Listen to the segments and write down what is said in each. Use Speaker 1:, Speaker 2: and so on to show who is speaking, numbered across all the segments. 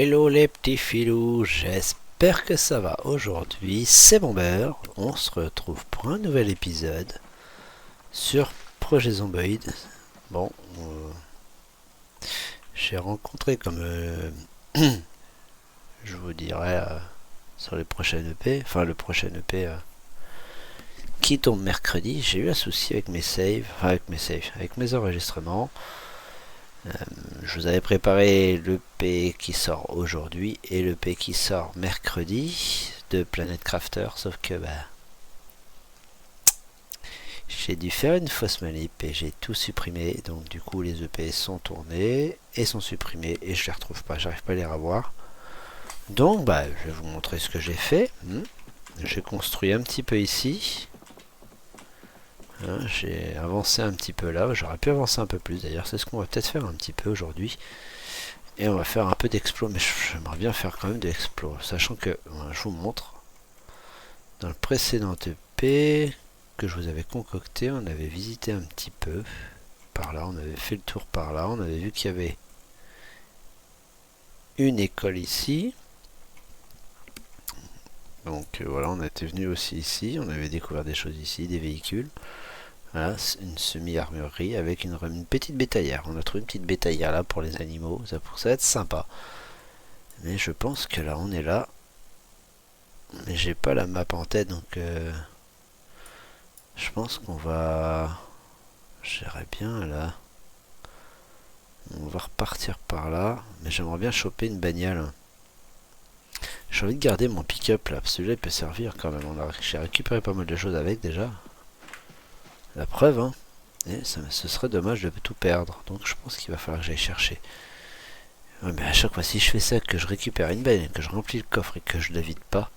Speaker 1: hello les petits filous, j'espère que ça va. Aujourd'hui, c'est Bomber. On se retrouve pour un nouvel épisode sur Projet Zomboid. Bon, j'ai rencontré comme je vous dirai sur les prochaines EP, enfin le prochain EP qui tombe mercredi. J'ai eu un souci avec mes saves, avec mes enregistrements. Je vous avais préparé l'EP qui sort aujourd'hui et l'EP qui sort mercredi de Planet Crafter, sauf que j'ai dû faire une fausse manip et j'ai tout supprimé, donc du coup les EP sont tournés et sont supprimés et je les retrouve pas, j'arrive pas à les revoir. Donc je vais vous montrer ce que j'ai fait. J'ai construit un petit peu ici. J'ai avancé un petit peu là, j'aurais pu avancer un peu plus d'ailleurs, c'est ce qu'on va peut-être faire un petit peu aujourd'hui. Et on va faire un peu d'explo, mais j'aimerais bien faire quand même de l'explo, sachant que, je vous montre, dans le précédent EP que je vous avais concocté, on avait visité un petit peu par là, on avait fait le tour par là, on avait vu qu'il y avait une école ici. Donc voilà, on était venu aussi ici, on avait découvert des choses ici, des véhicules. Voilà, une semi-armurerie avec une petite bétaillère. On a trouvé une petite bétaillère là pour les animaux. Ça va être sympa. Mais je pense que là, on est là. Mais j'ai pas la map en tête, donc je pense qu'on va... J'irai bien là. On va repartir par là. Mais j'aimerais bien choper une bagnole. J'ai envie de garder mon pick-up là, parce que celui-là il peut servir quand même. J'ai récupéré pas mal de choses avec déjà. La preuve, hein. Et ce serait dommage de tout perdre. Donc je pense qu'il va falloir que j'aille chercher. Ouais, mais à chaque fois, si je fais ça, que je récupère une bagnole, que je remplis le coffre et que je ne le vide pas,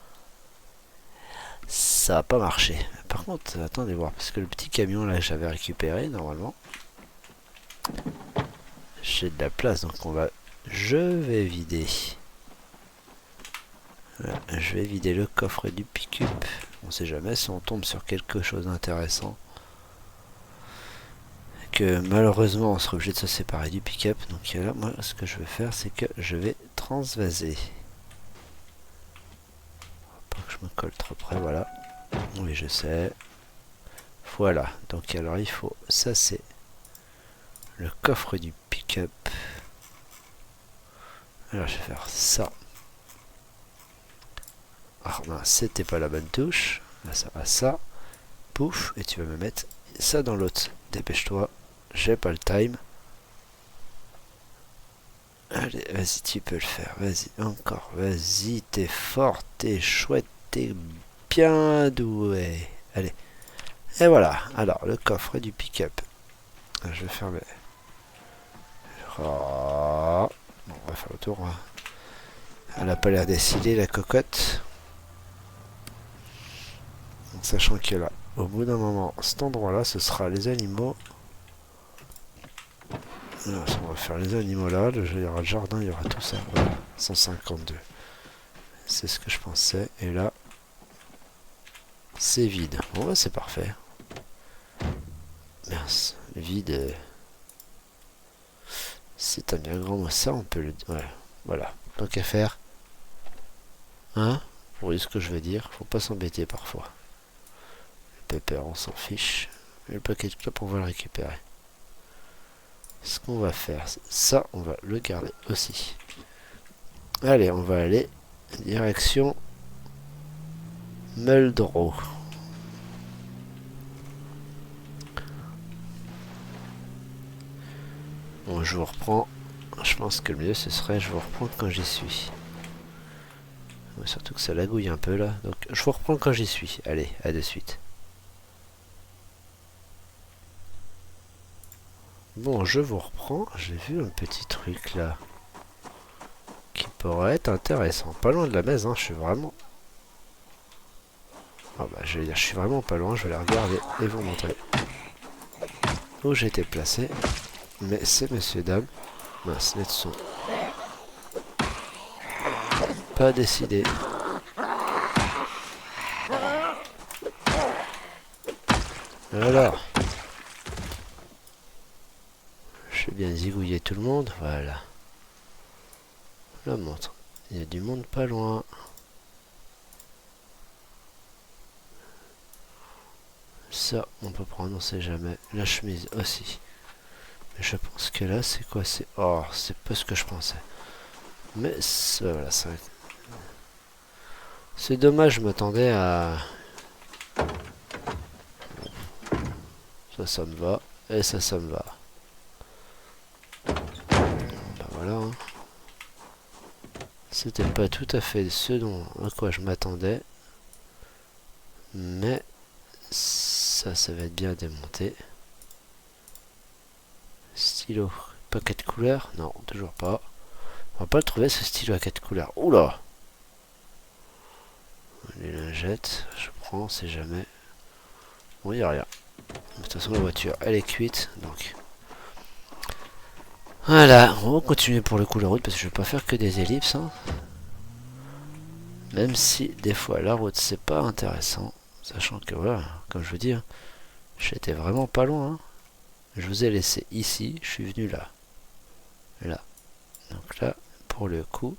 Speaker 1: ça va pas marcher. Par contre, attendez voir, parce que le petit camion là, j'avais récupéré normalement. J'ai de la place, donc je vais vider. Voilà, je vais vider le coffre du pick-up. On sait jamais si on tombe sur quelque chose d'intéressant. Que malheureusement on sera obligé de se séparer du pick-up. Donc là, moi, ce que je vais faire, c'est que je vais transvaser. Pas que je me colle trop près, voilà. Oui, je sais. Voilà, donc alors il faut, ça c'est le coffre du pick-up. Alors je vais faire ça. Ah non, c'était pas la bonne touche. Là ça va ça. Pouf, et tu vas me mettre ça dans l'autre. Dépêche-toi, j'ai pas le time. Allez, vas-y, tu peux le faire. Vas-y, encore. Vas-y, t'es fort, t'es chouette, t'es bien doué. Allez. Et voilà. Alors, le coffre du pick-up. Je vais fermer. Oh. Bon, on va faire le tour. Hein. Elle a pas l'air décidée, la cocotte. En sachant que là, au bout d'un moment, cet endroit-là, ce sera les animaux. Alors, on va faire les animaux là. Il y aura le jardin, il y aura tout ça. Voilà. 152. C'est ce que je pensais. Et là, c'est vide. Bon, bah, c'est parfait. Mince. Vide. C'est un bien grand mot. Ça, on peut le dire. Ouais. Voilà. Tant qu'à faire. Hein? Vous voyez ce que je veux dire? Faut pas s'embêter parfois. Le pépère, on s'en fiche. Et le paquet de clopes, on va le récupérer. Ce qu'on va faire, ça, on va le garder aussi. Allez, on va aller direction Muldrow. Bon, je vous reprends. Je pense que le mieux, ce serait je vous reprends quand j'y suis. Surtout que ça lagouille un peu là. Donc, je vous reprends quand j'y suis. Allez, à de suite. Bon, je vous reprends. J'ai vu un petit truc là qui pourrait être intéressant. Pas loin de la maison, je suis vraiment... Oh je vais dire, je suis vraiment pas loin. Je vais la regarder et vous montrer où j'étais placé. Mais c'est messieurs, dames. Mince, les sont pas décidés. Alors... Je vais bien zigouiller tout le monde, voilà. La montre. Il y a du monde pas loin. Ça, on peut prendre, on sait jamais. La chemise aussi. Mais je pense que là, c'est quoi? C'est... Oh, c'est pas ce que je pensais. Mais voilà, c'est dommage, je m'attendais à... Ça me va. Et ça me va. Ben voilà. Hein. C'était pas tout à fait ce à quoi je m'attendais. Mais ça va être bien démonté. Stylo. Pas 4 couleurs? Non, toujours pas. On va pas le trouver ce stylo à 4 couleurs. Oula! Les lingettes, je prends, c'est jamais. Bon, y a rien. De toute façon, la voiture, elle est cuite, donc. Voilà, on va continuer pour le coup la route parce que je vais pas faire que des ellipses. Hein. Même si des fois la route c'est pas intéressant, sachant que voilà, comme je vous dis, hein, j'étais vraiment pas loin. Hein. Je vous ai laissé ici, je suis venu là. Là. Donc là, pour le coup.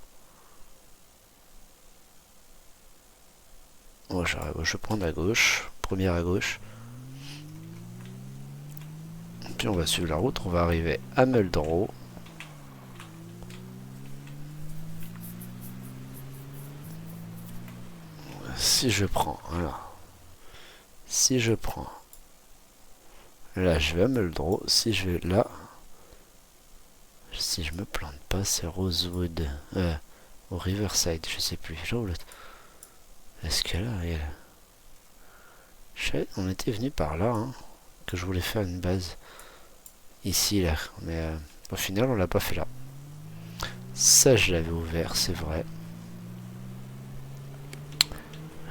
Speaker 1: Bon, je vais prendre à gauche. Première à gauche. Puis on va suivre la route, on va arriver à Meldro. Si je prends, voilà. Si je prends. Là, je vais à Meldro. Si je vais là. Si je me plante pas, c'est Rosewood. Au Riverside, je sais plus. Est-ce que là, on était venu par là, hein, que je voulais faire une base. Ici, là. Mais au final, on l'a pas fait là. Ça, je l'avais ouvert, c'est vrai.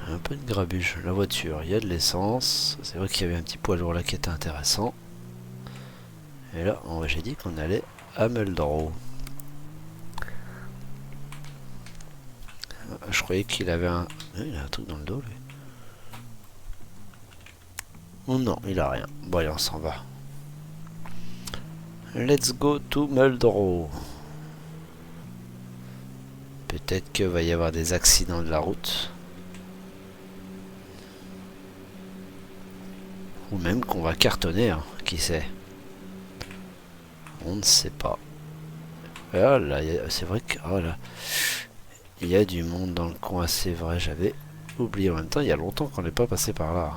Speaker 1: Un peu de grabuge. La voiture, il y a de l'essence. C'est vrai qu'il y avait un petit poids lourd là qui était intéressant. Et là, j'ai dit qu'on allait à Meldro. Je croyais qu'il avait un... Il a un truc dans le dos, lui. Oh non, il a rien. Bon, allez, on s'en va. Let's go to Meldro. Peut-être qu'il va y avoir des accidents de la route. Ou même qu'on va cartonner, hein, qui sait. On ne sait pas. Ah là, c'est vrai que... Oh là, il y a du monde dans le coin, c'est vrai, j'avais oublié. En même temps, il y a longtemps qu'on n'est pas passé par là.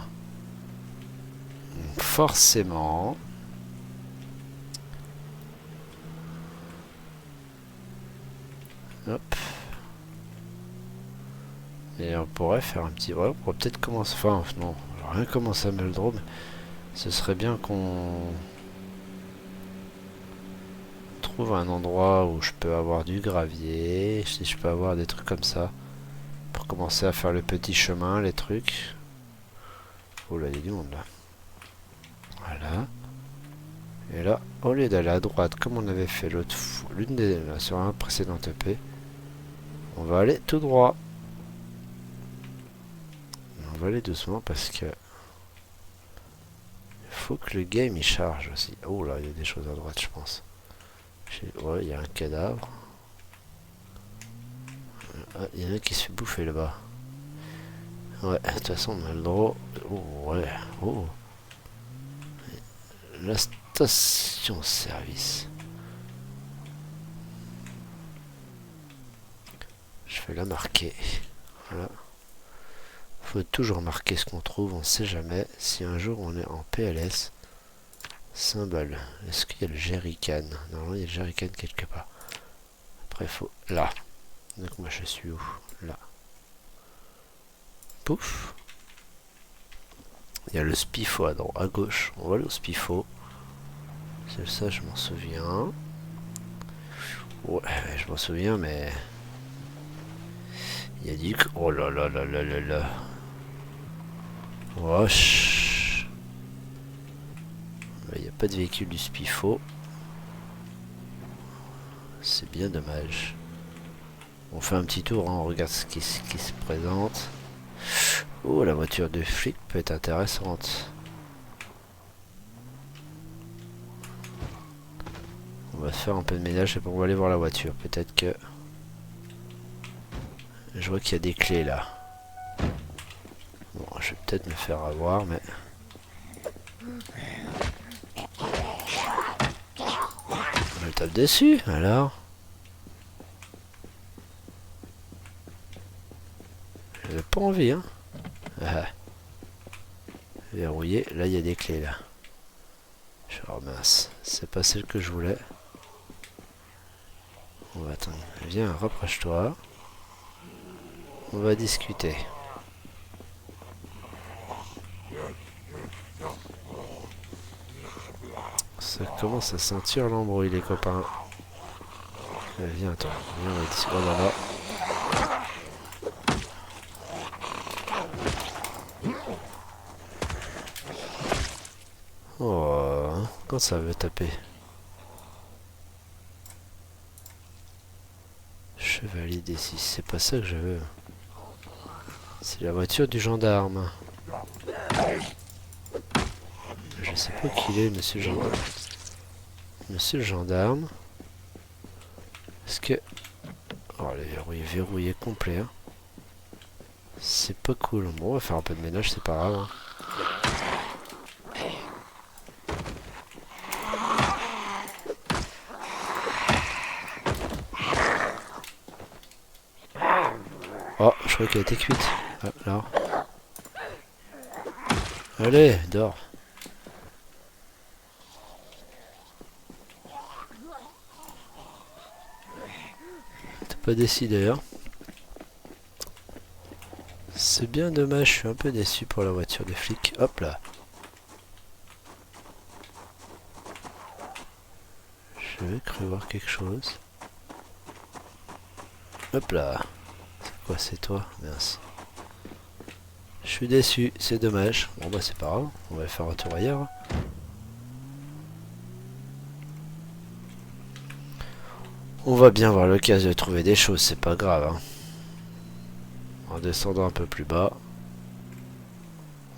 Speaker 1: Donc forcément... Hop. Et on pourrait faire un petit... Ouais, on pourrait peut-être commencer... Enfin, non, rien commencer à Meldro, mais ce serait bien qu'on... trouve un endroit où je peux avoir du gravier, si je peux avoir des trucs comme ça, pour commencer à faire le petit chemin, les trucs. Oh là, il y a du monde là. Voilà. Et là, au lieu d'aller à droite, comme on avait fait l'autre fois, sur un précédent EP, on va aller tout droit. On va aller doucement parce que il faut que le game il charge aussi. Oh là, il y a des choses à droite, je pense. Ouais, il y a un cadavre. Ah, il y en a qui se fait bouffer là-bas. Ouais, de toute façon, on a le droit. Oh, ouais. Oh. La station-service. Je vais la marquer. Voilà. Faut toujours marquer ce qu'on trouve, on sait jamais. Si un jour on est en PLS. Symbole. Est-ce qu'il y a le jerrycan? Normalement, il y a le jerrycan quelque part. Après, il faut... Là. Donc moi, je suis où? Là. Pouf. Il y a le Spifo à gauche. On va aller au Spifo. C'est ça, je m'en souviens. Ouais, je m'en souviens, mais... Il y a du... Oh là là là là là là. Wesh. Il n'y a pas de véhicule du Spifo. C'est bien dommage. On fait un petit tour, hein, on regarde ce qui se présente. Oh, la voiture de flic peut être intéressante. On va faire un peu de ménage et on va aller voir la voiture. Peut-être que... Je vois qu'il y a des clés là. Bon, je vais peut-être me faire avoir, mais... Je me tape dessus, alors. J'avais pas envie, hein. Ah. Verrouillé, là il y a des clés là. Oh mince, c'est pas celle que je voulais. On va attendre. Viens, rapproche-toi. On va discuter. Ça commence à sentir l'embrouille les copains. Viens toi, viens on va discuter. Oh là là. Oh, quand ça veut taper. Chevalier des 6, c'est pas ça que je veux. C'est la voiture du gendarme. Je sais pas qui il est, monsieur le gendarme. Monsieur le gendarme. Est-ce que... Oh, le verrouillé, verrouillé complet. Hein. C'est pas cool. Bon, on va faire un peu de ménage, c'est pas grave. Hein. Oh, je crois qu'elle a été cuite. Ah, là. Allez, dors. T'es pas décidé, hein. C'est bien dommage, je suis un peu déçu pour la voiture des flics. Hop là. J'avais cru voir quelque chose. Hop là. C'est quoi, c'est toi? Merci. Je suis déçu, c'est dommage. Bon bah c'est pas grave, on va faire un tour ailleurs. On va bien avoir l'occasion de trouver des choses, c'est pas grave. Hein. En descendant un peu plus bas.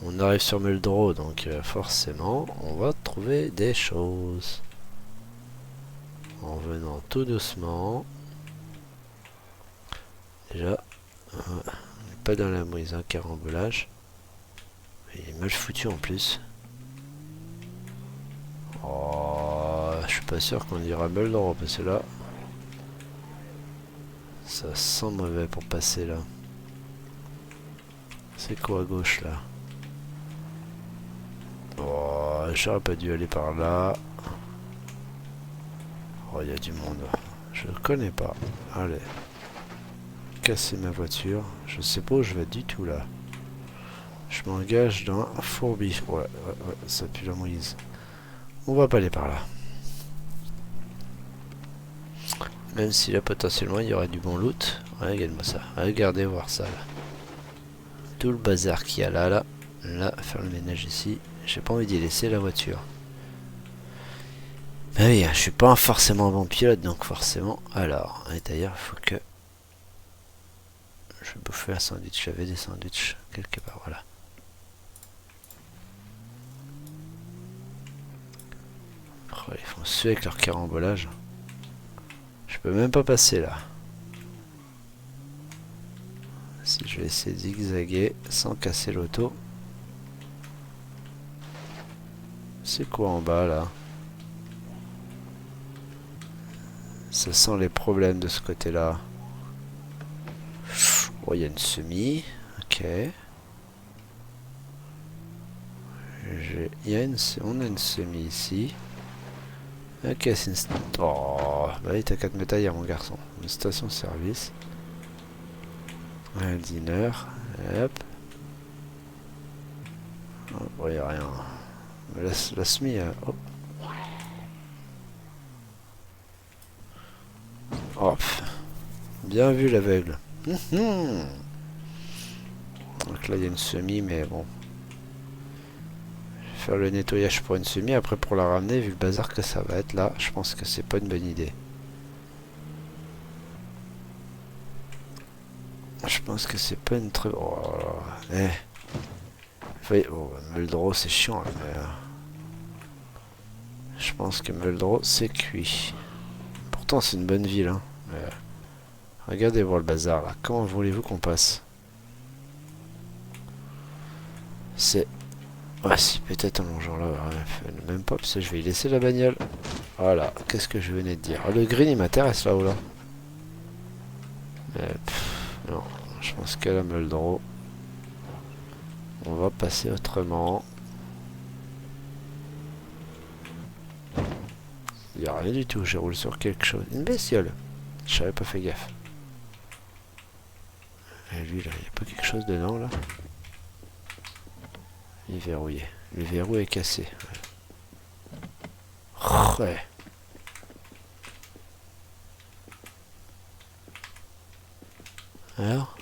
Speaker 1: On arrive sur Muldrow, donc forcément, on va trouver des choses. En venant tout doucement. Déjà, on n'est pas dans la mouise, hein, carambolage. Il est mal foutu en plus. Oh, je suis pas sûr qu'on ira Muldrow, parce que là... Ça sent mauvais pour passer là. C'est quoi à gauche là? Oh, j'aurais pas dû aller par là. Oh, il y a du monde. Je connais pas. Allez. Casser ma voiture. Je sais pas où je vais du tout là. Je m'engage dans un fourbi. Ouais, ça pue la mouise. On va pas aller par là. Même si là potentiellement il y aurait du bon loot. Regarde-moi ça. Regardez voir ça là. Tout le bazar qu'il y a là, là, faire le ménage ici. J'ai pas envie d'y laisser la voiture. Bah oui, je suis pas forcément bon pilote, donc forcément. Alors, et d'ailleurs, il faut que je vais bouffer un sandwich. J'avais des sandwichs quelque part, voilà. Oh, ils font suer avec leur carambolage. Je peux même pas passer là. Si je vais essayer de zigzaguer sans casser l'auto. C'est quoi en bas là? Ça sent les problèmes de ce côté-là. Oh, il y a une semi. Ok. On a une semi ici. Ok, c'est une... Oh, bah oui, t'as 4 médailles à mon garçon. Une station-service. Un dîner. Hop. Oh, y a rien. La semi... Oh. Oh, bien vu l'aveugle. Donc là il y a une semi, mais bon. Je vais faire le nettoyage pour une semi. Après pour la ramener, vu le bazar que ça va être là, je pense que c'est pas une bonne idée. Je pense que c'est pas une très... Oh là là. Oh, Muldrow c'est chiant là, mais... Je pense que Muldrow c'est cuit. Pourtant c'est une bonne ville, hein. Mais... Regardez voir le bazar là. Comment voulez-vous qu'on passe? C'est... Ah si, peut-être en longeant là. Ouais, même pas, parce que je vais y laisser la bagnole. Voilà, qu'est-ce que je venais de dire? Ah, le green il m'intéresse là ou là? Non, je pense qu'elle a Muldrow. On va passer autrement. Il n'y a rien du tout, je roule sur quelque chose. Une bestiole. J'avais pas fait gaffe. Et lui là, il n'y a pas quelque chose dedans là? Il est verrouillé. Le verrou est cassé. Ouais. Alors?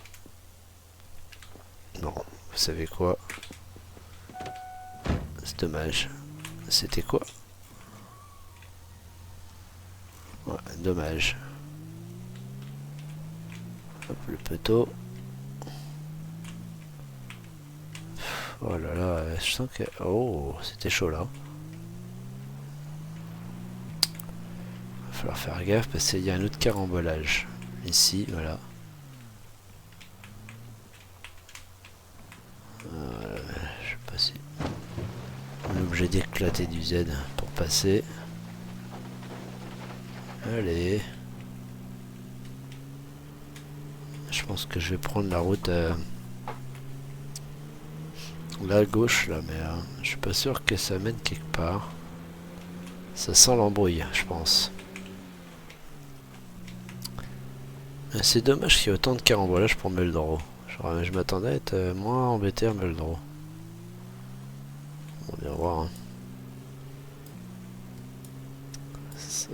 Speaker 1: Non, vous savez quoi? C'est dommage. C'était quoi? Ouais, dommage. Hop, le poteau. Oh là là, je sens que... Oh, c'était chaud là. Va falloir faire gaffe parce qu'il y a un autre carambolage. Ici, voilà. Je sais pas si... On est obligé d'éclater du Z pour passer. Allez. Je pense que je vais prendre la route là à gauche là, mais je suis pas sûr que ça mène quelque part. Ça sent l'embrouille, je pense. C'est dommage qu'il y ait autant de carambolage pour Muldrow. Je m'attendais à être moins embêté à Muldrow. On va bien voir. Hein.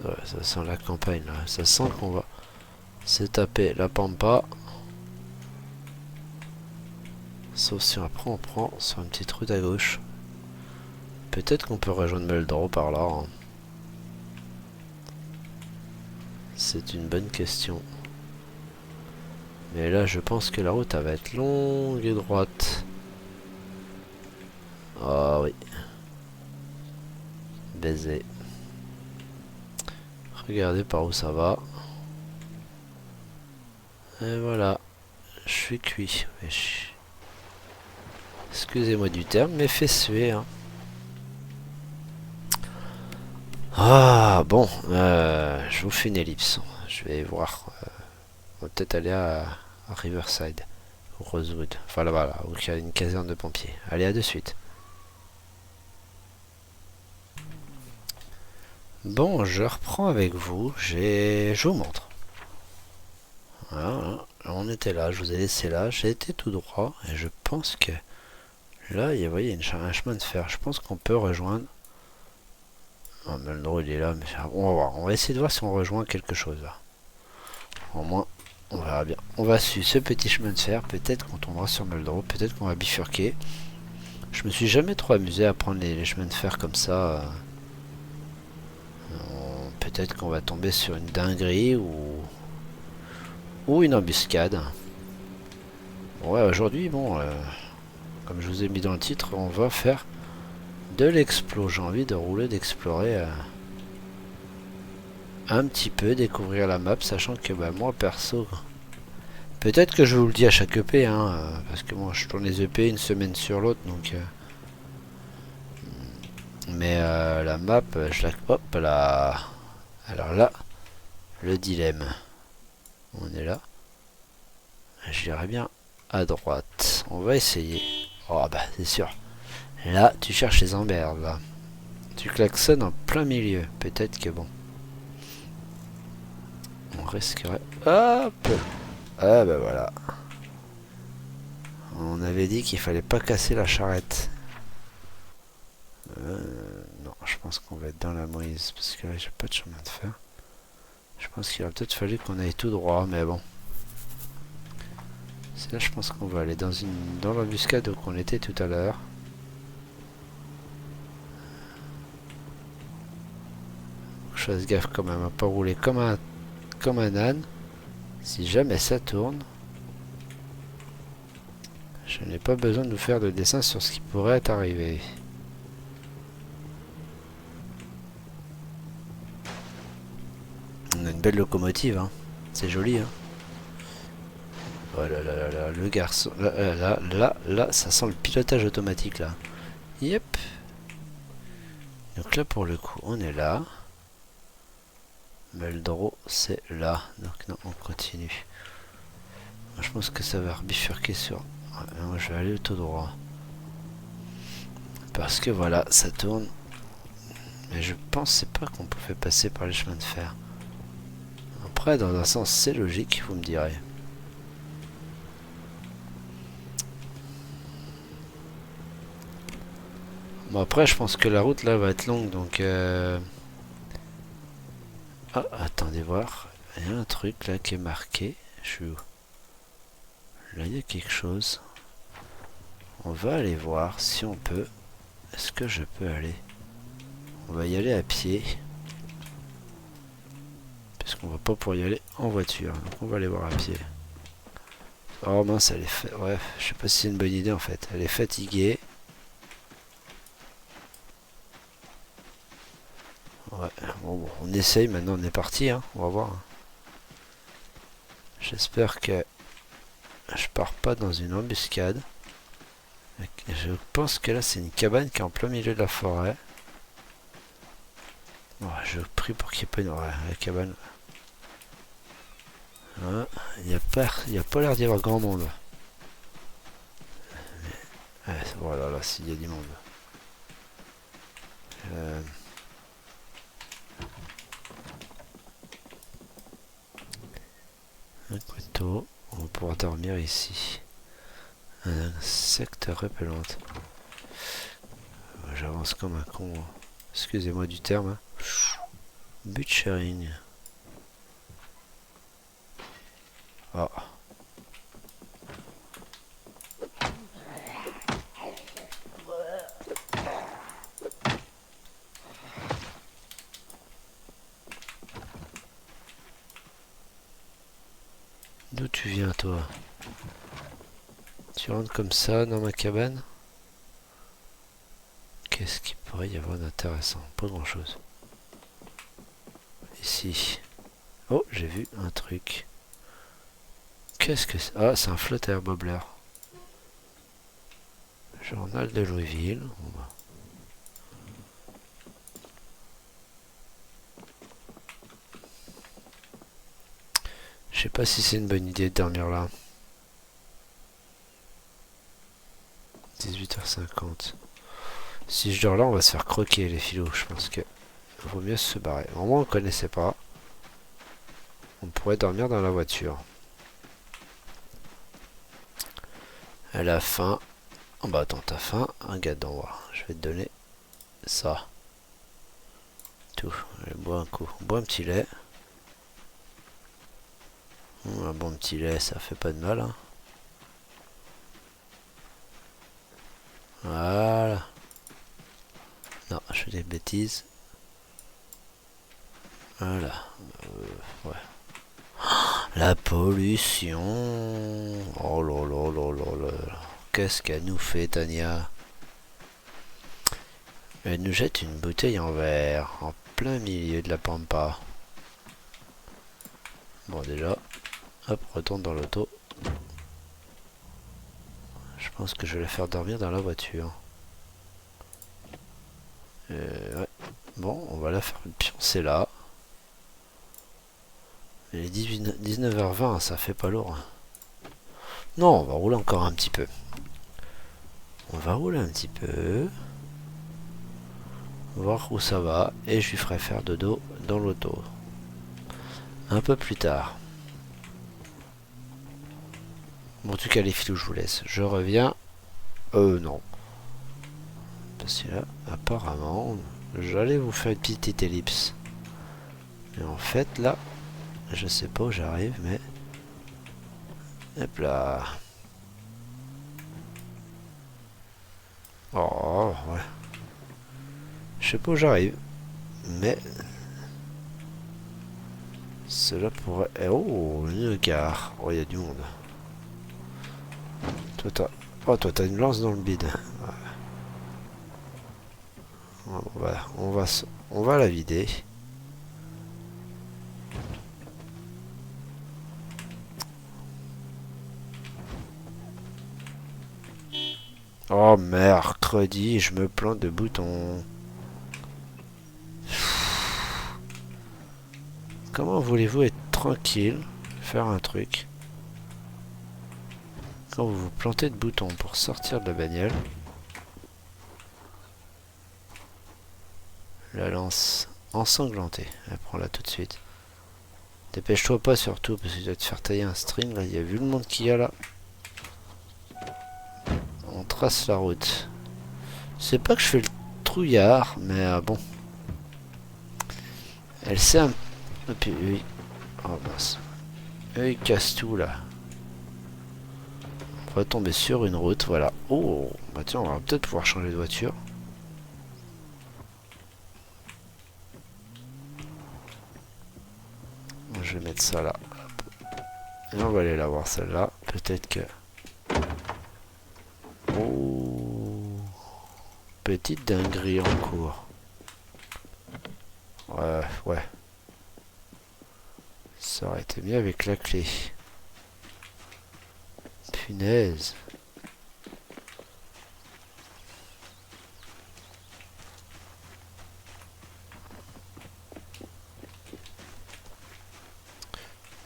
Speaker 1: Ouais, ça sent la campagne là. Ça sent qu'on va se taper la pampa. Sauf si après on prend sur une petite route à gauche. Peut-être qu'on peut rejoindre Muldrow par là. Hein. C'est une bonne question. Mais là je pense que la route elle va être longue et droite. Ah oui. Baiser. Regardez par où ça va. Et voilà. Je suis cuit. Wesh. Excusez-moi du terme, mais fait suer. Hein. Ah bon. Je vous fais une ellipse. Je vais voir. On va peut-être aller à Riverside. Ou Rosewood. Enfin là, voilà. Où il y a une caserne de pompiers. Allez, à de suite. Bon, je reprends avec vous. Je vous montre. Voilà, on était là, je vous ai laissé là, j'ai été tout droit et je pense que là, vous voyez, il y a un chemin de fer. Je pense qu'on peut rejoindre. Oh, Muldrow il est là, mais on va voir. On va essayer de voir si on rejoint quelque chose là. Au moins, on verra bien. On va suivre ce petit chemin de fer. Peut-être qu'on tombera sur Muldrow, peut-être qu'on va bifurquer. Je me suis jamais trop amusé à prendre les chemins de fer comme ça. Peut-être qu'on va tomber sur une dinguerie ou une embuscade. Ouais, aujourd'hui, bon, comme je vous ai mis dans le titre, on va faire de l'explo. J'ai envie de rouler, d'explorer un petit peu, découvrir la map, sachant que bah, moi, perso, peut-être que je vous le dis à chaque EP, hein, parce que moi, je tourne les EP une semaine sur l'autre, donc... mais la map, je la... Hop là. Alors là, le dilemme. On est là. J'irai bien à droite. On va essayer. Oh bah c'est sûr. Là, tu cherches les emmerdes là. Tu klaxonnes en plein milieu. Peut-être que bon. On risquerait. Hop. Ah bah voilà. On avait dit qu'il fallait pas casser la charrette. Non, je pense qu'on va être dans la mouise. Parce que là, j'ai pas de chemin de fer. Je pense qu'il aurait peut-être fallu qu'on aille tout droit. Mais bon. C'est là, je pense qu'on va aller dans l'embuscade où on était tout à l'heure. Je fasse gaffe quand même à pas rouler comme un âne. Si jamais ça tourne, je n'ai pas besoin de vous faire de dessin sur ce qui pourrait être arrivé. On a une belle locomotive, hein. C'est joli, hein. Oh là là là là, le garçon. Là, ça sent le pilotage automatique là. Yep. Donc là pour le coup, on est là. Mais le draw c'est là. Donc non, on continue. Je pense que ça va bifurquer sur... Ouais, moi je vais aller tout droit. Parce que voilà, ça tourne. Mais je pensais pas qu'on pouvait passer par les chemins de fer. Après, dans un sens, c'est logique, vous me direz. Bon, après, je pense que la route là va être longue, donc... Ah, attendez voir. Il y a un truc là qui est marqué. Je suis où? Là, il y a quelque chose. On va aller voir si on peut. Est-ce que je peux aller? On va y aller à pied. Parce qu'on va pas pouvoir y aller en voiture. Donc on va aller voir à pied. Oh mince, elle est fait. Ouais, je sais pas si c'est une bonne idée en fait. Elle est fatiguée. Ouais, bon, on essaye maintenant, on est parti, hein. On va voir. J'espère que je pars pas dans une embuscade. Je pense que là c'est une cabane qui est en plein milieu de la forêt. Oh, je prie pour qu'il n'y ait pas une... Ouais, la cabane. Il n'y a pas l'air d'y avoir grand monde. Ouais, voilà, là, s'il y a du monde. Un couteau. On va pouvoir dormir ici. Un insecte repellante. J'avance comme un con. Excusez-moi du terme. Butchering. Oh. D'où tu viens, toi? Tu rentres comme ça dans ma cabane? Qu'est-ce qu'il pourrait y avoir d'intéressant? Pas grand-chose. Ici. Oh, j'ai vu un truc. Qu'est-ce que c'est? Ah, c'est un flotteur bobbler. Journal de Louisville. Je sais pas si c'est une bonne idée de dormir là. 18h50. Si je dors là, on va se faire croquer les filos. Je pense que vaut mieux se barrer. Au moins, on connaissait pas. On pourrait dormir dans la voiture. Elle a faim. Oh bah attends, t'as faim? Regarde d'en voir. Je vais te donner ça. Tout. Allez, bois un coup. Bois un petit lait. Un bon petit lait, ça fait pas de mal. Hein. Voilà. Non, je fais des bêtises. Voilà. Ouais. La pollution. Oh là là là là là. Qu'est-ce qu'elle nous fait, Tania? Elle nous jette une bouteille en verre, en plein milieu de la pampa. Bon, déjà, hop, retourne dans l'auto. Je pense que je vais la faire dormir dans la voiture. Ouais. Bon, on va la faire pioncer là. Il est 19h20, ça fait pas lourd. Non, on va rouler encore un petit peu. On va rouler un petit peu. Voir où ça va. Et je lui ferai faire dodo dans l'auto. Un peu plus tard. Bon, en tout cas, les filous, je vous laisse. Je reviens. Non. Parce que là, apparemment, j'allais vous faire une petite ellipse. Et en fait, là, je sais pas où j'arrive, mais... Hop là. Oh, ouais. Je sais pas où j'arrive. Mais... Cela pourrait... Oh, une gare. Oh, il y a du monde. Toi, t'as... Oh, toi, t'as une lance dans le bide. Voilà, on va la vider. Oh mercredi, je me plante de boutons. Comment voulez-vous être tranquille, faire un truc, quand vous vous plantez de boutons pour sortir de la bagnole? La lance ensanglantée. Prends-la tout de suite. Dépêche-toi pas surtout, parce que tu dois te faire tailler un string. Là, il y a vu le monde qu'il y a là. On trace la route. C'est pas que je fais le trouillard, mais bon. Elle sait un... Et puis, oui. Oh mince. Eux, ils cassent tout là. On va tomber sur une route, voilà. Oh, bah tiens, on va peut-être pouvoir changer de voiture. Je vais mettre ça là. Et on va aller la voir celle-là. Peut-être que... Oh, petite dinguerie en cours. Ouais. Ça aurait été mieux avec la clé. Punaise.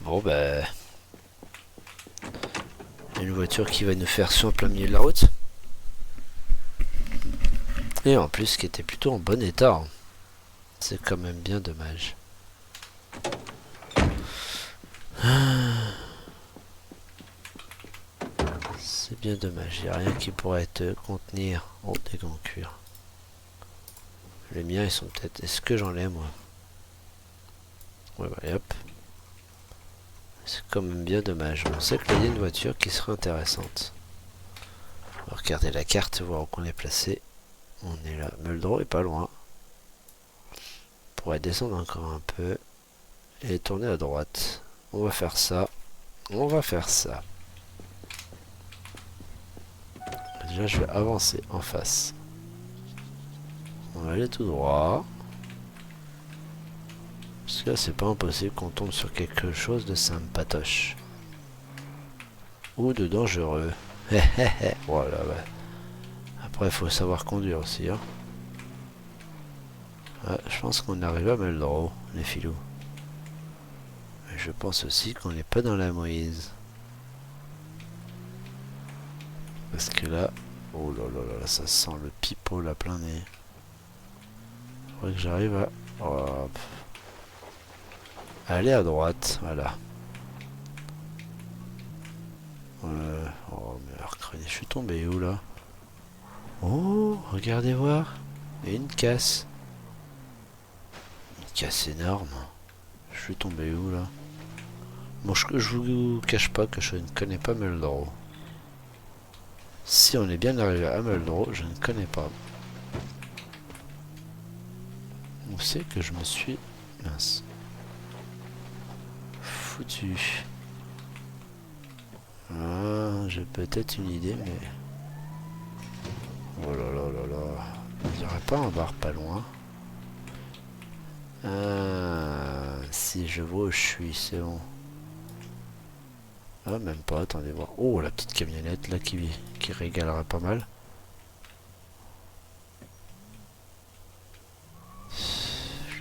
Speaker 1: Bon bah... une voiture qui va nous faire sur en plein milieu de la route. Et en plus qui était plutôt en bon état. C'est quand même bien dommage. C'est bien dommage. Il n'y a rien qui pourrait te contenir. Oh, des gants en cuir. Les miens ils sont peut-être... Est-ce que j'en ai moi? Ouais bah hop. C'est quand même bien dommage. On sait qu'il y a une voiture qui serait intéressante. On va regarder la carte, voir où on est placé. On est là. Muldrow est pas loin. On pourrait descendre encore un peu. Et tourner à droite. On va faire ça. Déjà je vais avancer en face. On va aller tout droit. Parce que là c'est pas impossible qu'on tombe sur quelque chose de sympatoche. Ou de dangereux. Voilà, ouais. Après il faut savoir conduire aussi. Hein. Ouais, je pense qu'on arrive à Muldrow, les filous. Mais je pense aussi qu'on n'est pas dans la Moïse. Parce que là... Oh là là là, ça sent le pipeau là plein nez. Faudrait que j'arrive à... Hop. Aller à droite, voilà. Oh mercredi, je suis tombé où là? Oh, regardez voir. Et une casse. Une casse énorme. Je suis tombé où là? Bon, je vous cache pas que je ne connais pas Muldrow. Si on est bien arrivé à Muldrow, je ne connais pas. On sait que je me suis... Mince. Foutu. Ah, j'ai peut-être une idée, mais... Oh là là là là. Il n'y aurait pas un bar pas loin. Ah, si je vois où je suis, c'est bon. Ah, même pas, attendez voir. Oh, la petite camionnette là qui régalera pas mal.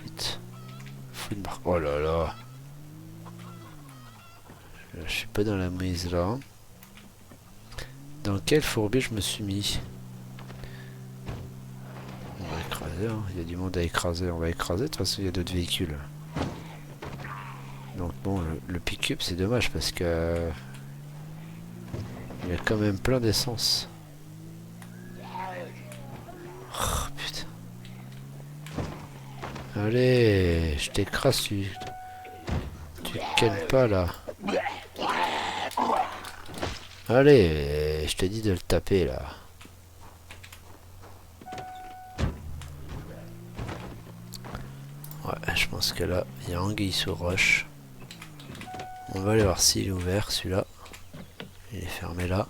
Speaker 1: Vite. Oh là là. Je suis pas dans la mise là. Dans quel fourbi je me suis mis? On va écraser, hein. Il y a du monde à écraser. On va écraser, de toute façon il y a d'autres véhicules. Donc bon, le pick-up c'est dommage parce que... il y a quand même plein d'essence. Oh putain. Allez, je t'écrase, tu calmes pas là. Allez, je te dis de le taper là. Ouais, je pense que là, il y a anguille sous roche. On va aller voir s'il est ouvert celui-là. Il est fermé là.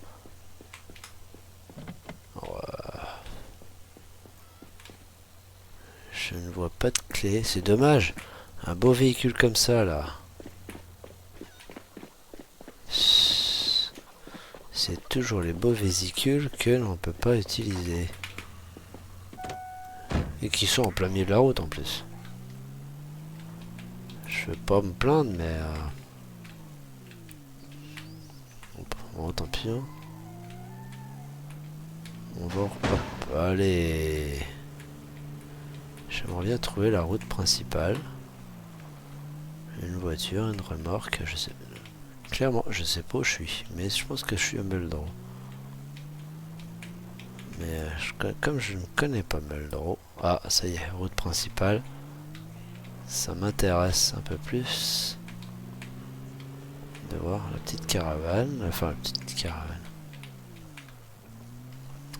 Speaker 1: Je ne vois pas de clé, c'est dommage. Un beau véhicule comme ça là. c'est toujours les beaux véhicules que l'on peut pas utiliser. Et qui sont en plein milieu de la route en plus. Je veux pas me plaindre, mais... Bon, tant pis. Hein. On va... Hop, allez. J'aimerais bien trouver la route principale. Une voiture, une remorque, je sais... Clairement, je sais pas où je suis, mais je pense que je suis à Meldro. Mais comme je ne connais pas Meldro... Ah, ça y est, route principale. Ça m'intéresse un peu plus. De voir la petite caravane. Enfin, la petite caravane.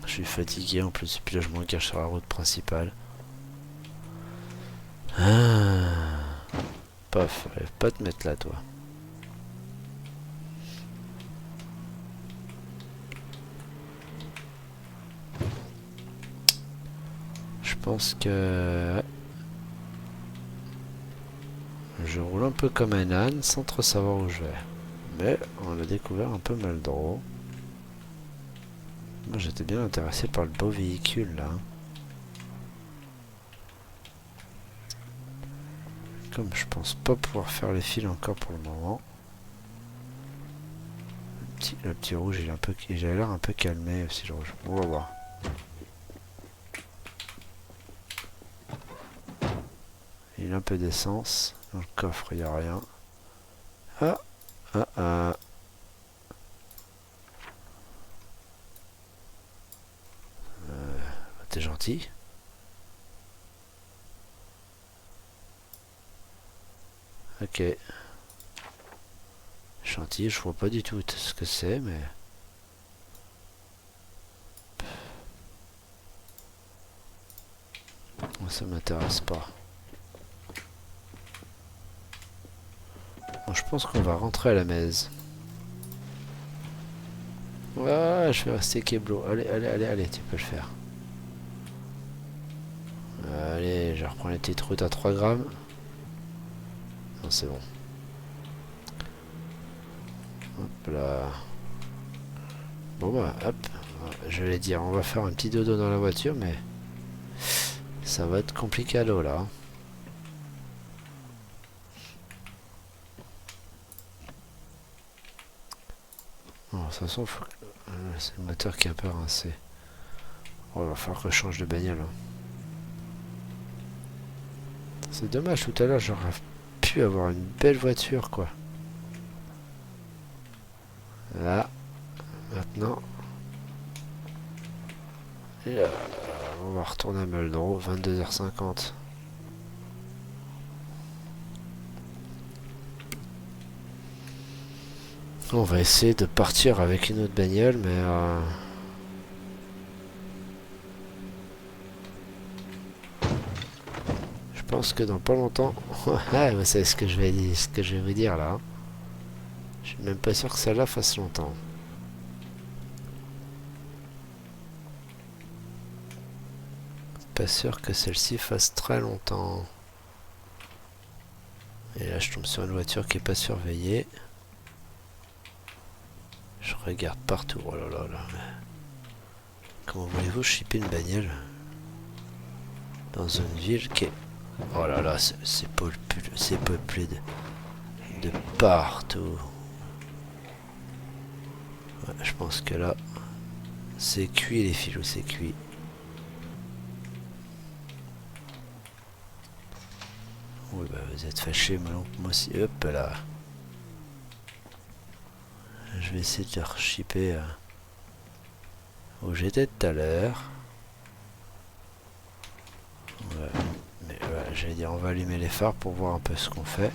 Speaker 1: Je suis fatigué en plus, et puis là je m'engage sur la route principale. Ah. Paf, allez pas te mettre là toi. Je pense que... Je roule un peu comme un âne sans trop savoir où je vais. Mais on a découvert un peu Meldro. Moi j'étais bien intéressé par le beau véhicule là. Comme je pense pas pouvoir faire les fils encore pour le moment. Le petit rouge il a l'air un peu calmé aussi le rouge. On va voir. Il a un peu d'essence. Dans le coffre il n'y a rien. Ah ah ah. T'es gentil. Ok. Chantier, je vois pas du tout ce que c'est, mais... Moi, ça m'intéresse pas. Bon, je pense qu'on va rentrer à la messe. Ouais, je vais rester Keblo. Allez, allez, allez, allez, tu peux le faire. Allez, je reprends les petites routes à 3 grammes. Non, c'est bon. Hop là. Bon bah, hop. Je vais dire, on va faire un petit dodo dans la voiture, mais... Ça va être compliqué à l'eau, là. Bon, de toute façon, c'est le moteur qui est un peu rincé. Oh, il va falloir que je change de bagnole. Hein. C'est dommage, tout à l'heure, j'aurais pu avoir une belle voiture, quoi. Là, maintenant. Et on va retourner à Meldro, 22h50. On va essayer de partir avec une autre bagnole, mais... je pense que dans pas longtemps... Ouais, vous savez ce que je vais dire, ce que je vais vous dire là. Je suis même pas sûr que celle-là fasse longtemps. Pas sûr que celle-ci fasse très longtemps. Et là je tombe sur une voiture qui est pas surveillée. Je regarde partout. Oh là là là. Comment voulez-vous shipper une bagnole dans une ville qui est... Oh là là, c'est peuplé de partout. Ouais, je pense que là, c'est cuit les filous, c'est cuit. Oui, bah vous êtes fâchés, moi aussi. Hop là. Je vais essayer de reshipper où j'étais tout à l'heure. Ouais, mais ouais, j'allais dire, on va allumer les phares pour voir un peu ce qu'on fait.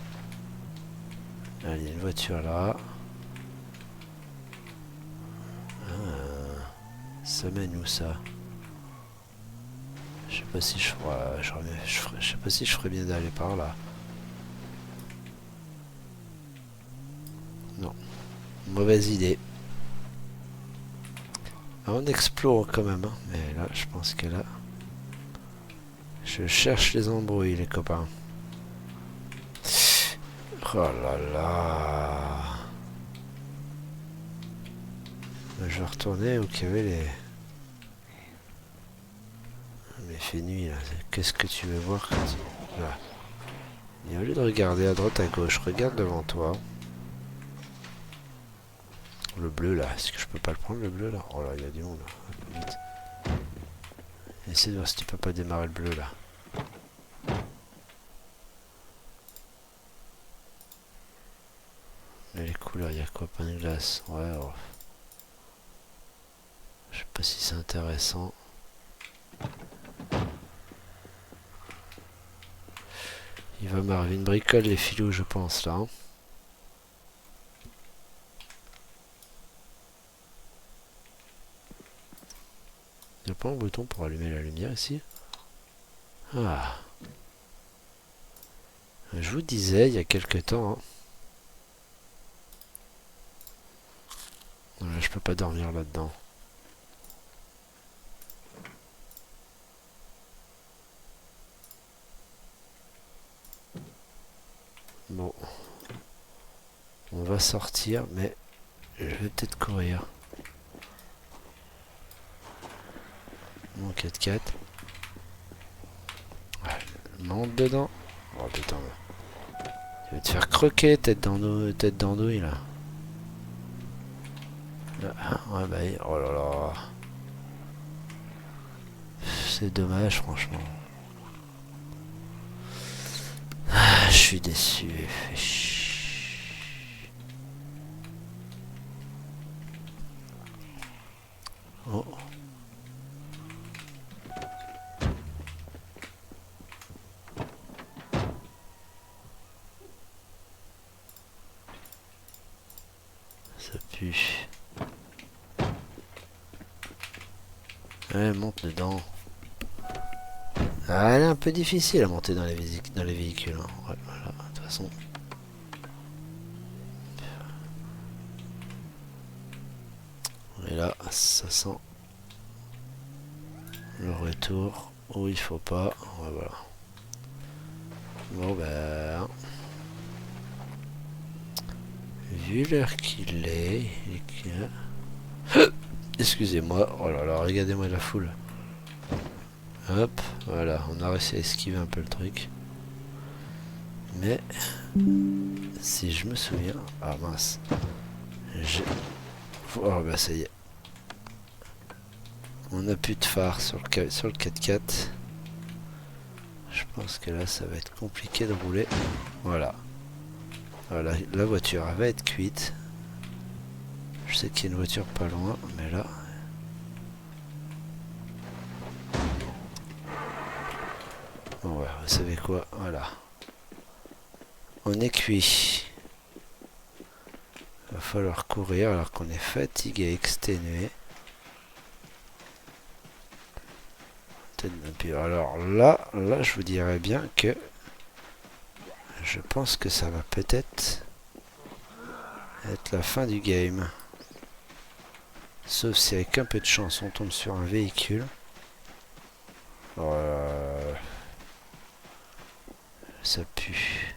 Speaker 1: Là, il y a une voiture là. Ça mène où ça? Je sais pas si je sais pas si je ferais bien d'aller par là. Non. Mauvaise idée. Ah, on explore quand même, hein. Mais là, je pense que là... Je cherche les embrouilles, les copains. Oh là là. Je vais retourner où il y avait les... Mais il fait nuit là. Qu'est-ce que tu veux voir quand tu... Là. Et au lieu de regarder à droite à gauche, regarde devant toi. Le bleu là, est-ce que je peux pas le prendre le bleu là? Oh là, il y a du monde là. Vite. Essaye de voir si tu peux pas démarrer le bleu là. Mais les couleurs, il y a quoi? Pain de glace. Ouais, oh. Je sais pas si c'est intéressant. Il va m'arriver une bricole les filous je pense là. Hein. Il n'y a pas un bouton pour allumer la lumière ici? Ah. Je vous disais il y a quelques temps. Hein. Je peux pas dormir là-dedans. Bon. On va sortir, mais je vais peut-être courir. Mon 4x4. Ouais, monte dedans. Oh putain. Tu vas te faire croquer tête d'andouille là. Ouais bah oh là là. C'est dommage franchement. Ah, je suis déçu. Oh. Ça pue. Ouais, monte dedans. Ah, elle est un peu difficile à monter dans les véhicules. Hein. Ouais, voilà, de toute façon. Et là, ça sent le retour où il faut pas. Ouais, voilà. Bon, ben. Vu l'heure qu'il est. Excusez-moi. Oh là là, regardez-moi la foule. Hop, voilà, on a réussi à esquiver un peu le truc. Mais, si je me souviens... Ah mince. Oh bah ça y est. On n'a plus de phare sur le 4x4. Je pense que là, ça va être compliqué de rouler. Voilà. Voilà, la voiture elle va être cuite. Je sais qu'il y a une voiture pas loin, mais là... Bon ouais, vous savez quoi, voilà. On est cuit. Il va falloir courir alors qu'on est fatigué, exténué. Puis alors là, je vous dirais bien que je pense que ça va peut-être être la fin du game. Sauf si avec un peu de chance on tombe sur un véhicule. Ça pue.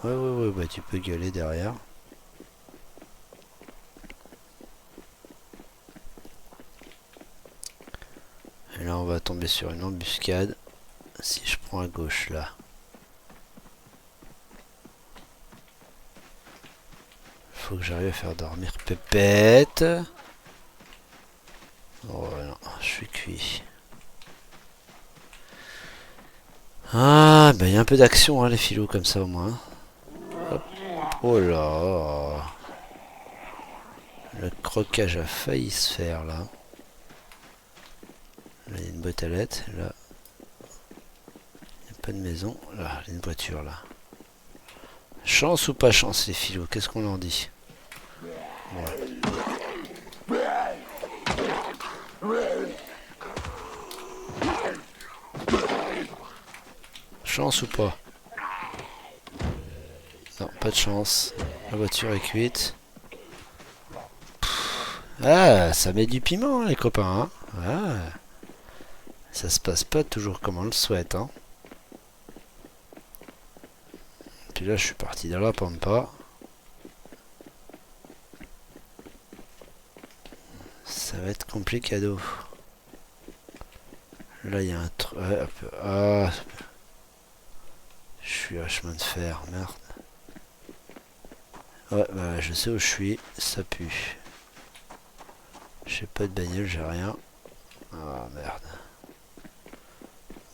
Speaker 1: Ouais, bah tu peux gueuler derrière. Et là on va tomber sur une embuscade. Si je prends à gauche là. Faut que j'arrive à faire dormir Pépette. Oh non, je suis cuit. Ah, bah il y a un peu d'action, hein, les filous, comme ça au moins. Hop. Oh là. Le croquage a failli se faire là. Là, il y a une boîte à lettres. Là, il n'y a pas de maison. Là, il y a une voiture là. Chance ou pas chance, les filous, qu'est-ce qu'on en dit? Ouais. Chance ou pas? Non, pas de chance. La voiture est cuite. Ah, ça met du piment, hein, les copains. Hein. Ah, ça se passe pas toujours comme on le souhaite. Hein. Puis là, je suis parti dans la pampa. va être complicado. Là, il y a un truc... Ouais, ah, je suis à chemin de fer, merde. Ouais, bah, je sais où je suis, ça pue. J'ai pas de bagnole, j'ai rien. Ah, merde.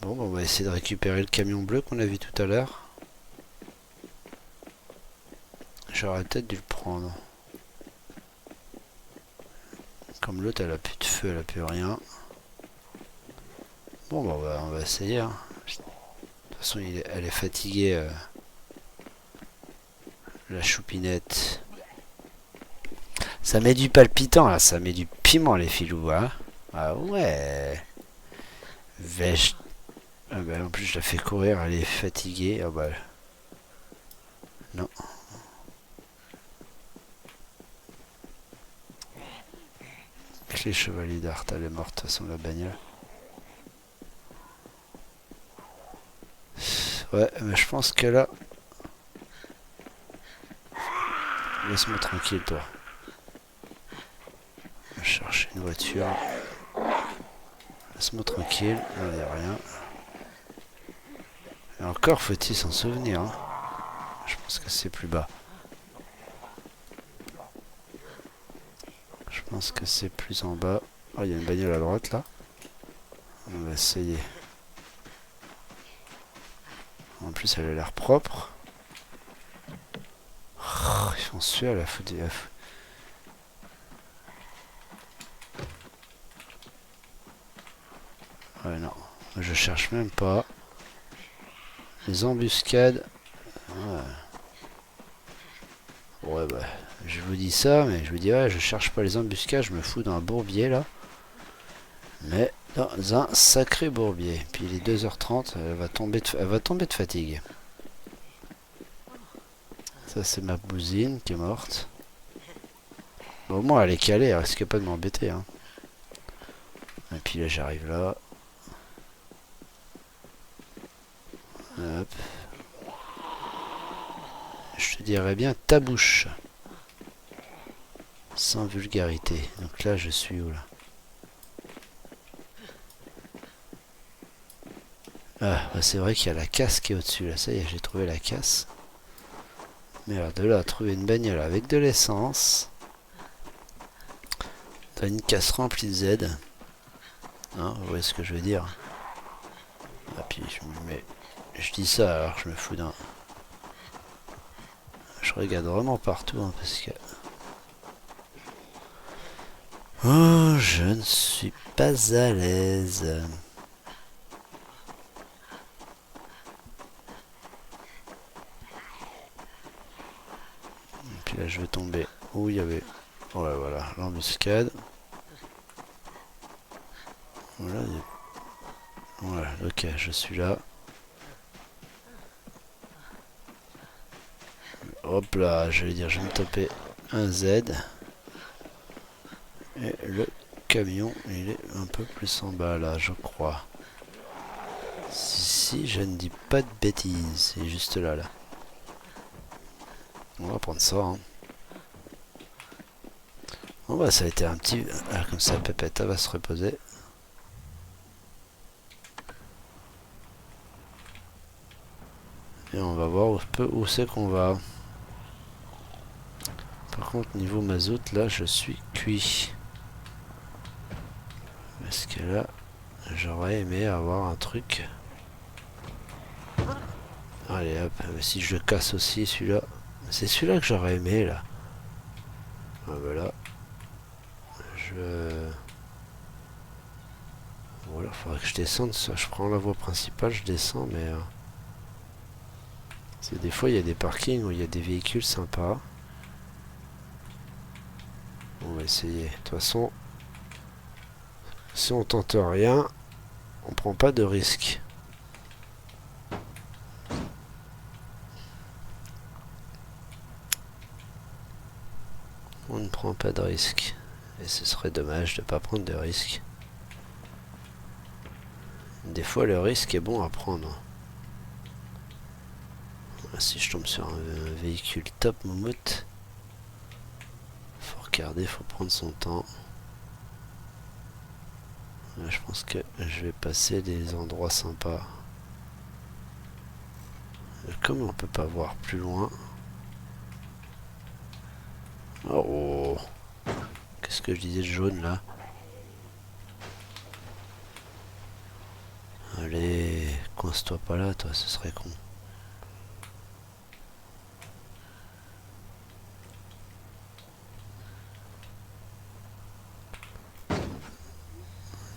Speaker 1: Bon, bah, on va essayer de récupérer le camion bleu qu'on a vu tout à l'heure. J'aurais peut-être dû le prendre. Comme l'autre, elle a plus de feu, elle a plus rien. Bon, bah, on va essayer. Hein. De toute façon, elle est fatiguée, la choupinette. Ça met du palpitant, là. Ça met du piment, les filous, hein. Ah ouais. Vèche. Ah bah, en plus, je la fais courir, elle est fatiguée. Ah bah. Non. Les chevaliers d'Art, elle est morte, de toute façon, la bagnole. Ouais, mais je pense que là... Laisse-moi tranquille, toi. Je vais chercher une voiture. Laisse-moi tranquille, il n'y a rien. Et encore faut-il s'en souvenir. Hein. Je pense que c'est plus bas. Je pense que c'est plus en bas. Oh, il y a une bagnole à droite là. On va essayer. En plus, elle a l'air propre. Oh, ils font suer à la faute. Ouais, non. Je cherche même pas. Les embuscades. Ouais. Ouais, bah. Je vous dis ça, mais je vous dis, ouais, je cherche pas les embuscades. Je me fous dans un bourbier là. Mais dans un sacré bourbier. Puis il est 2h30. Elle va tomber de fatigue. Ça, c'est ma bousine qui est morte. Bon, au moins, elle est calée. Elle risque pas de m'embêter. Hein. Et puis là, j'arrive là. Hop. Je te dirais bien ta bouche. Sans vulgarité. Donc là, je suis où là? Ah, bah c'est vrai qu'il y a la casse qui est au-dessus. Là, ça y est, j'ai trouvé la casse. Mais alors, de là à trouver une bagnole avec de l'essence. T'as une casse remplie de Z. Hein, vous voyez ce que je veux dire? Ah, puis je dis ça alors je me fous d'un... Je regarde vraiment partout hein, parce que... Oh, je ne suis pas à l'aise. Et puis là, je vais tomber où il y avait... Ouais, voilà, l'embuscade. Voilà, voilà, ok, je suis là. Hop là, je vais dire, je vais me taper un Z. Et le camion, il est un peu plus en bas là, je crois. Si je ne dis pas de bêtises, c'est juste là, là. On va prendre ça. Hein. Bon bah ça a été un petit... Ah, comme ça, Pépette, elle va se reposer. Et on va voir où c'est qu'on va. Par contre, niveau mazout, là, je suis cuit. Parce que là, j'aurais aimé avoir un truc. Allez, hop. Si je le casse aussi, celui-là. C'est celui-là que j'aurais aimé, là. Ah, voilà. Voilà, il faudrait que je descende. Ça, je prends la voie principale, je descends, mais... des fois, il y a des parkings où il y a des véhicules sympas. On va essayer. De toute façon, si on tente rien, on prend pas de risque. On ne prend pas de risque. Et ce serait dommage de ne pas prendre de risque. Des fois, le risque est bon à prendre. Si je tombe sur un véhicule top moumoute, faut regarder, faut prendre son temps. Je pense que je vais passer des endroits sympas. Comme on peut pas voir plus loin. Oh, qu'est-ce que je disais de jaune là? Allez, coince-toi pas là, toi, ce serait con.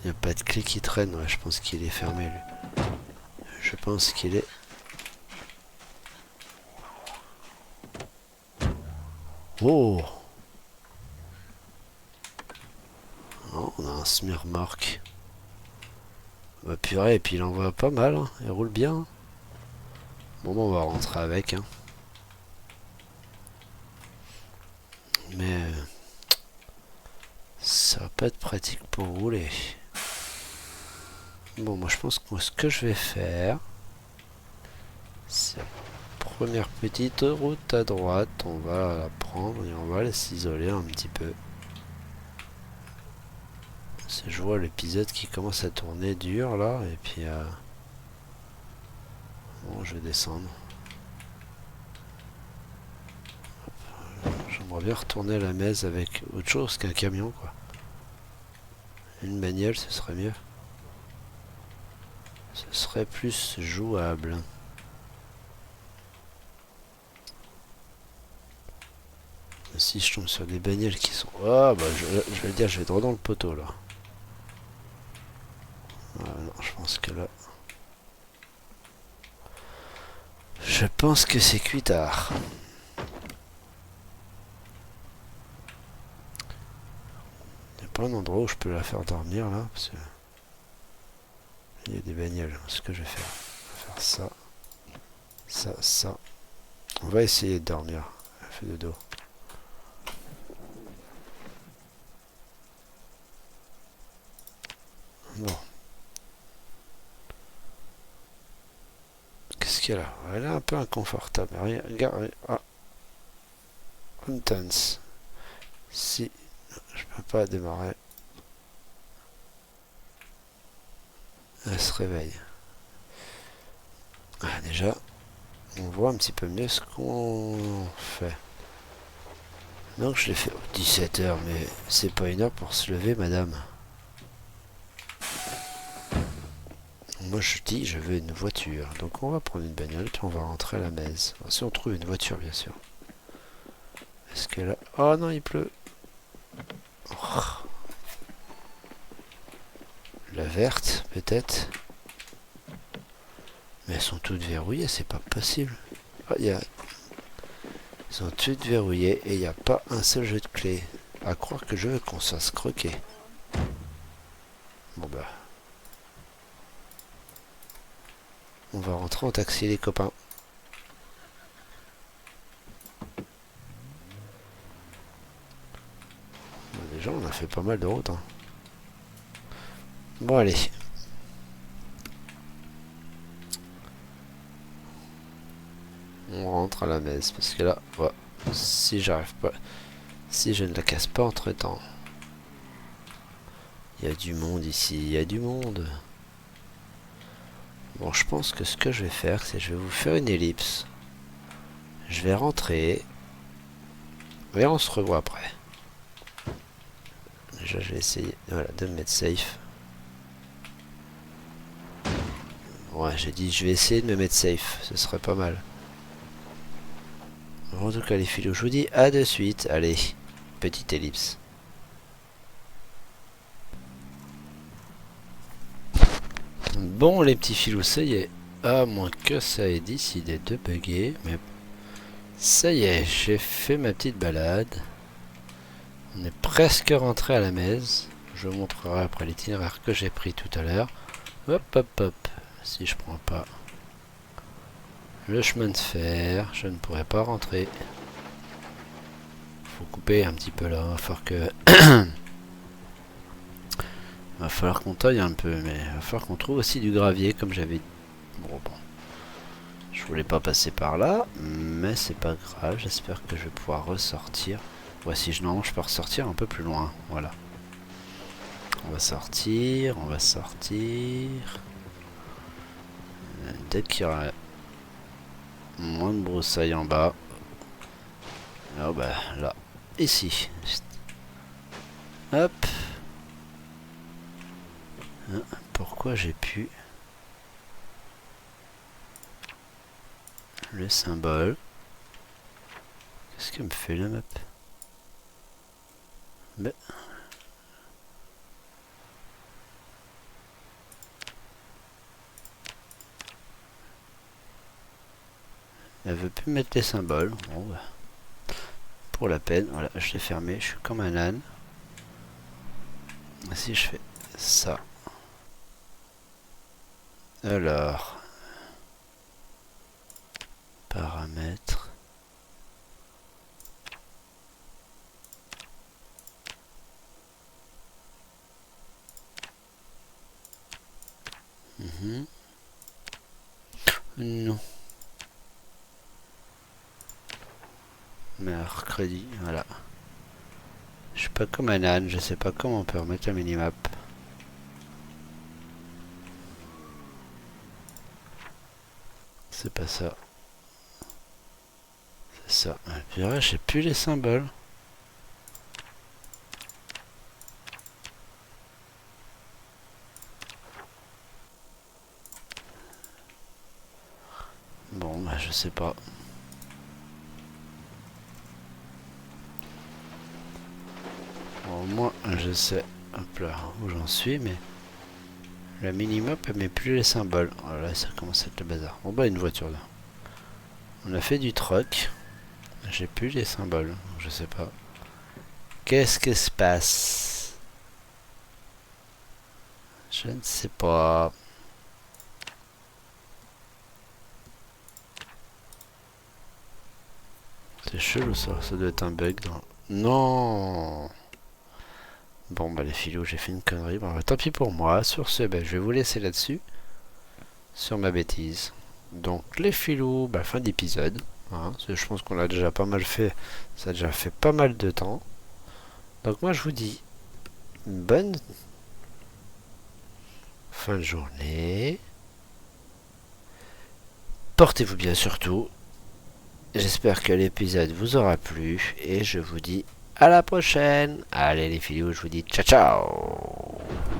Speaker 1: Il n'y a pas de clé qui traîne, ouais, je pense qu'il est fermé lui. Je pense qu'il est... Oh, oh, on a un smirmark. Bah purée, et puis il envoie pas mal, hein. Il roule bien. Hein. Bon, bah, on va rentrer avec. Hein. Mais ça va pas être pratique pour rouler. Bon, moi je pense que ce que je vais faire, c'est la première petite route à droite. On va la prendre et on va la s'isoler un petit peu. Je vois l'épisode qui commence à tourner dur là, et puis bon, je vais descendre. J'aimerais bien retourner à la messe avec autre chose qu'un camion, quoi. Une bagnole, ce serait mieux. Ce serait plus jouable. Si je tombe sur des bagnoles qui sont... Ah bah je vais le dire, je vais droit dans le poteau là. Ah, non, je pense que là... Je pense que c'est cuitard. Il n'y a pas un endroit où je peux la faire dormir là, parce que... Il y a des bagnoles. Ce que je vais faire, ça, ça. On va essayer de dormir. Elle fait de dos. Bon. Qu'est-ce qu'il y a là? Elle est un peu inconfortable. Regarde. Ah. Intense. Si. Je peux pas démarrer. Elle se réveille. Ah, déjà, on voit un petit peu mieux ce qu'on fait. Donc je l'ai fait 17 h, mais c'est pas une heure pour se lever, madame. Moi je dis, je veux une voiture. Donc on va prendre une bagnole, puis on va rentrer à la messe. Si on trouve une voiture, bien sûr. Est-ce que là... Oh non, il pleut. Oh. La verte, peut-être. Mais elles sont toutes verrouillées, c'est pas possible. Oh, elles sont toutes verrouillées et il n'y a pas un seul jeu de clés. À croire que je veux qu'on se fasse croquer. Bon bah... On va rentrer en taxi, les copains. Déjà, on a fait pas mal de routes. Hein. Bon, allez. On rentre à la messe. Parce que là, ouais, si j'arrive pas... Si je ne la casse pas entre temps. Il y a du monde ici. Il y a du monde. Bon, je pense que ce que je vais faire, c'est je vais vous faire une ellipse. Je vais rentrer. Et on se revoit après. Déjà, je vais essayer voilà, de me mettre safe. Ouais, j'ai dit je vais essayer de me mettre safe. Ce serait pas mal. En tout cas, les filous, je vous dis à de suite. Allez, petite ellipse. Bon, les petits filous, ça y est. À moins que ça ait décidé de bugger. Mais ça y est, j'ai fait ma petite balade. On est presque rentré à la messe. Je vous montrerai après l'itinéraire que j'ai pris tout à l'heure. Hop, hop, hop. Si je prends pas le chemin de fer, je ne pourrai pas rentrer. Faut couper un petit peu là. Il va falloir que... va falloir qu'on taille un peu, mais il va falloir qu'on trouve aussi du gravier, comme j'avais... Bon. Je voulais pas passer par là, mais c'est pas grave. J'espère que je vais pouvoir ressortir. Voici, non, je peux ressortir un peu plus loin. Voilà. On va sortir, on va sortir. Dès qu'il y aura moins de broussailles en bas. Oh bah là, ici. Hop. Hein, pourquoi j'ai pu le symbole? Qu'est-ce qu'elle me fait la map? Ben. Elle veut plus mettre les symboles. Bon bah. Pour la peine, voilà, je l'ai fermé, je suis comme un âne. Si je fais ça. Alors. Paramètres. Non. Mercredi, voilà. Je suis pas comme un âne, je sais pas comment on peut remettre la minimap. C'est pas ça. C'est ça. Et puis là, j'ai plus les symboles. Bon, bah je sais pas. Bon, au moins, je sais hop là, où j'en suis, mais la minimap, elle met plus les symboles. Voilà, ça commence à être le bazar. Bon, bah, une voiture là. On a fait du troc. J'ai plus les symboles, je sais pas. Qu'est-ce qui se passe? Je ne sais pas. C'est chelou ça, ça doit être un bug dans... Non. Bon bah les filous, j'ai fait une connerie. Bon bah tant pis pour moi. Sur ce, bah, je vais vous laisser là-dessus. Sur ma bêtise. Donc les filous, bah fin d'épisode. Hein, je pense qu'on l'a déjà pas mal fait. Ça a déjà fait pas mal de temps. Donc moi je vous dis une bonne fin de journée. Portez-vous bien surtout. J'espère que l'épisode vous aura plu. Et je vous dis à la prochaine. Allez les filous, je vous dis ciao ciao.